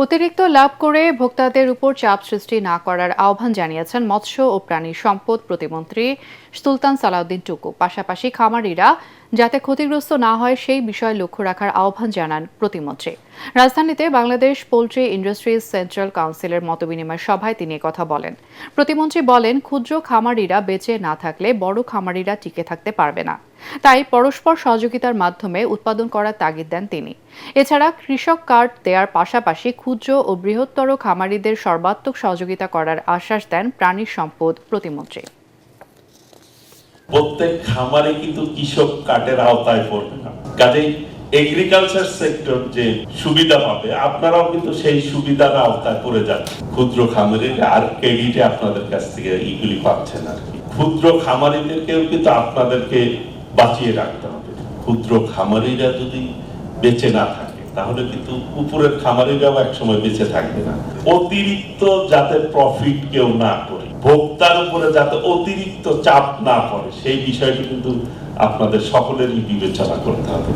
অতিরিক্ত লাভ করে ভোক্তাদের উপর চাপ সৃষ্টি না করার আহ্বান জানিয়েছেন মৎস্য ও প্রাণী সম্পদ প্রতিমন্ত্রী সুলতান সালাউদ্দিন টুকু। পাশাপাশি খামারিরা যাতে ক্ষতিগ্রস্ত না হয় সেই বিষয়ে লক্ষ্য রাখার আহ্বান জানান প্রতিমন্ত্রী। রাজধানীতে বাংলাদেশ পোল্ট্রি ইন্ডাস্ট্রিজ সেন্ট্রাল কাউন্সিলের মতবিনিময় সভায় তিনি কথা বলেন। প্রতিমন্ত্রী বলেন, ক্ষুদ্র খামারিরা বেঁচে না থাকলে বড় খামারিরা টিকে থাকতে পারবে না। তাই পরস্পর সহযোগিতার মাধ্যমে উৎপাদন করার তাগিদ দেন তিনি। এছাড়া কৃষক কার্ড দেওয়ার পাশাপাশি ক্ষুদ্র ও বৃহত্তর খামারিদের সর্বাত্মক সহযোগিতা করার আশ্বাস দেন প্রাণী সম্পদ প্রতিমন্ত্রী। প্রত্যেক খামারে কিন্তু কৃষক কার্ডের আওতায় পড়বে না, কাজেই এগ্রিকালচার সেক্টর যে সুবিধা পাবে আপনারাও কিন্তু সেই সুবিধার আওতায় পড়ে যাচ্ছে। ক্ষুদ্র খামারিরা আর ক্রেডিটে আপনাদের কাছ থেকে এগুলি পাচ্ছেন আর কি। ক্ষুদ্র খামারিদেরকেও কিন্তু আপনাদেরকে বাঁচিয়ে রাখতে হবে। ক্ষুদ্র খামারিরা যদি বেঁচে না থাকে তাহলে কিন্তু উপরের খামারিরাও একসময় বেঁচে থাকবে না। অতিরিক্ত যাতে প্রফিট কেউ না করে, ভোক্তার উপরে যাতে অতিরিক্ত চাপ না পড়ে, সেই বিষয়টি কিন্তু আপনাদের সকলেরই বিবেচনা করতে হবে।